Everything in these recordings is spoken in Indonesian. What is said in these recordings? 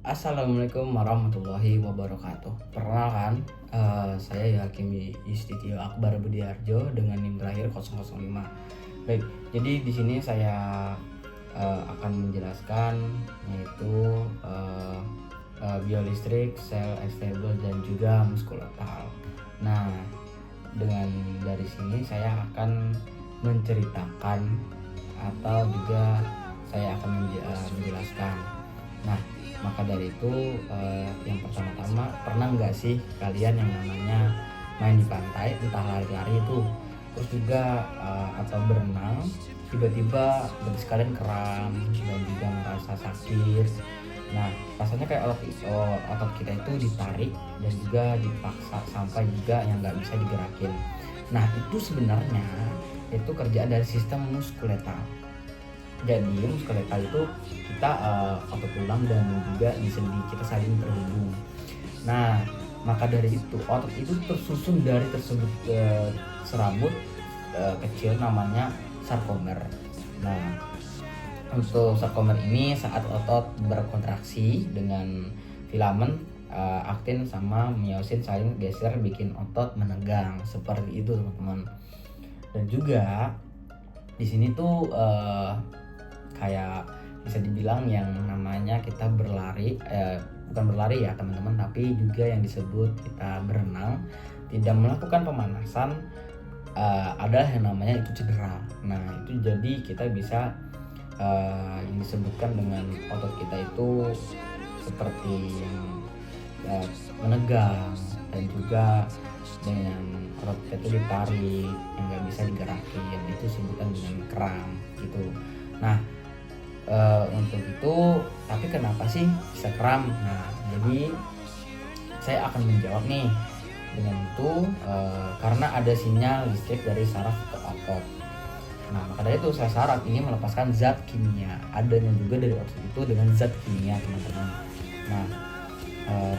Assalamualaikum warahmatullahi wabarakatuh. Perkenalkan, saya Hakim Yustitio Akbar Budiarjo dengan NIM terakhir 005. Baik, jadi di sini saya akan menjelaskan yaitu biolistrik, sel stable dan juga muskulotal. Nah, dengan dari sini saya akan menceritakan atau juga saya akan menjelaskan. Nah, maka dari itu yang pertama-tama, pernah nggak sih kalian yang namanya main di pantai, entah lari-lari itu, terus juga atau berenang, tiba-tiba berarti sekalian kram dan juga merasa sakit. Nah, rasanya kayak otot kita itu ditarik dan juga dipaksa sampai juga yang nggak bisa digerakin. Nah, itu sebenarnya itu kerjaan dari sistem muskuletal. Jadi muskuletal itu kita otot tulang dan juga di sendi kita saling terhubung. Nah, maka dari itu otot itu tersusun dari tersebut serabut kecil namanya sarkomer. Nah, untuk sarkomer ini saat otot berkontraksi dengan filamen aktin sama miosin saling geser bikin otot menegang seperti itu teman-teman. Dan juga di sini tuh kayak bisa dibilang yang namanya kita berlari, bukan berlari ya teman-teman, tapi juga yang disebut kita berenang tidak melakukan pemanasan, adalah yang namanya itu cedera. Nah, itu jadi kita bisa yang disebutkan dengan otot kita itu seperti yang menegang dan juga dengan otot kita itu ditarik yang nggak bisa digerakin, itu sebutan dengan kram gitu. Nah, untuk itu, tapi kenapa sih bisa kram? Nah, jadi saya akan menjawab nih dengan itu karena ada sinyal listrik dari saraf ke otot. Nah, maka dari itu saraf ini melepaskan zat kimia, adanya juga dari otot itu dengan zat kimia teman-teman. Nah,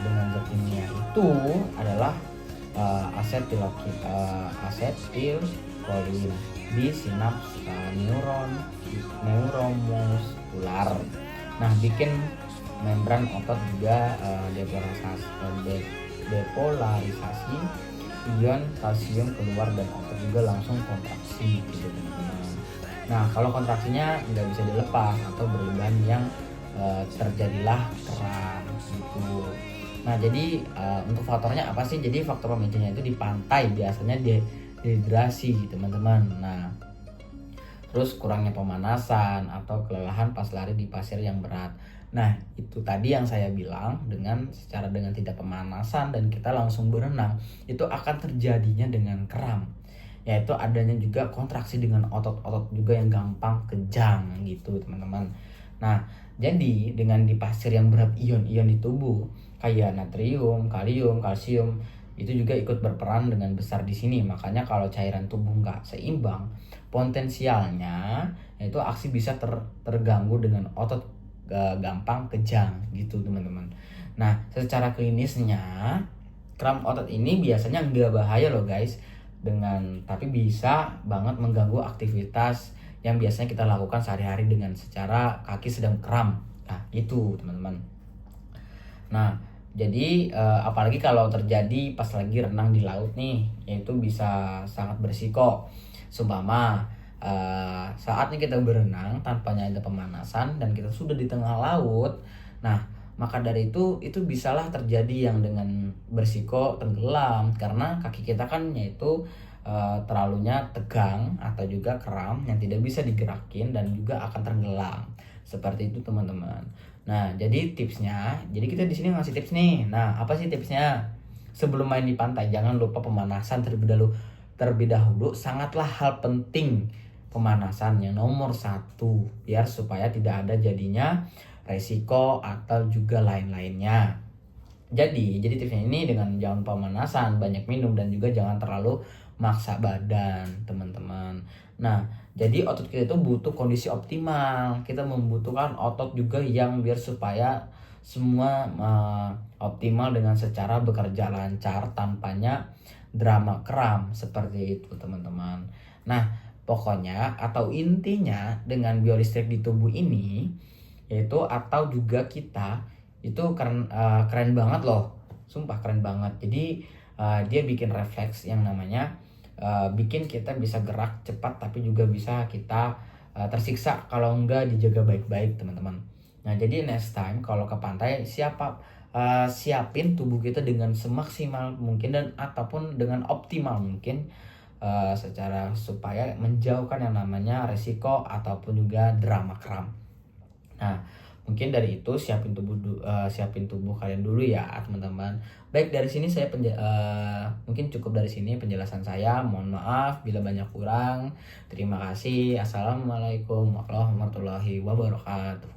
dengan zat kimia itu adalah asetilkolin di sinaps neuromuskular. Nah, bikin membran otot juga depolarisasi, ion kalsium keluar dan otot juga langsung kontraksi gitu teman-teman. Nah, kalau kontraksinya nggak bisa dilepas atau berlebihan yang terjadilah kram gitu. Nah, jadi untuk faktornya apa sih? Jadi faktor pemicunya itu di pantai biasanya dehidrasi teman-teman. Nah, terus kurangnya pemanasan atau kelelahan pas lari di pasir yang berat. Nah, itu tadi yang saya bilang dengan tidak pemanasan dan kita langsung berenang, itu akan terjadinya dengan kram. Yaitu adanya juga kontraksi dengan otot-otot juga yang gampang kejang gitu, teman-teman. Nah, jadi dengan di pasir yang berat, ion-ion di tubuh kayak natrium, kalium, kalsium itu juga ikut berperan dengan besar di sini. Makanya kalau cairan tubuh nggak seimbang, potensialnya yaitu aksi bisa terganggu dengan otot gampang kejang gitu teman-teman. Nah, secara klinisnya kram otot ini biasanya nggak bahaya loh guys, tapi bisa banget mengganggu aktivitas yang biasanya kita lakukan sehari-hari dengan secara kaki sedang kram. Nah, itu teman-teman. Nah, jadi apalagi kalau terjadi pas lagi renang di laut nih, itu bisa sangat berisiko. Seumpama saatnya kita berenang tanpa ada pemanasan dan kita sudah di tengah laut. Nah, maka dari itu bisalah terjadi yang dengan berisiko tenggelam karena kaki kita kan yaitu terlalunya tegang atau juga kram yang tidak bisa digerakin dan juga akan tenggelam. Seperti itu teman-teman. Nah, jadi tipsnya, jadi kita di sini ngasih tips nih. Nah, apa sih tipsnya? Sebelum main di pantai, jangan lupa pemanasan terlebih dahulu. Sangatlah hal penting pemanasan yang nomor 1, biar supaya tidak ada jadinya resiko atau juga lain-lainnya. Jadi tipsnya ini dengan jangan pemanasan, banyak minum dan juga jangan terlalu maksa badan, teman-teman. Nah, jadi otot kita itu butuh kondisi optimal. Kita membutuhkan otot juga yang biar supaya semua optimal dengan secara bekerja lancar tanpanya drama kram seperti itu, teman-teman. Nah, pokoknya atau intinya dengan biolistrik di tubuh ini yaitu atau juga kita itu keren banget loh, sumpah keren banget. Jadi dia bikin refleks yang namanya bikin kita bisa gerak cepat, tapi juga bisa kita tersiksa kalau enggak dijaga baik-baik teman-teman. Nah jadi next time kalau ke pantai siapin tubuh kita dengan semaksimal mungkin dan ataupun dengan optimal mungkin, secara supaya menjauhkan yang namanya resiko ataupun juga drama kram. Nah, mungkin dari itu siapin tubuh kalian dulu ya, teman-teman. Baik, dari sini mungkin cukup dari sini penjelasan saya. Mohon maaf bila banyak kurang. Terima kasih. Assalamualaikum warahmatullahi wabarakatuh.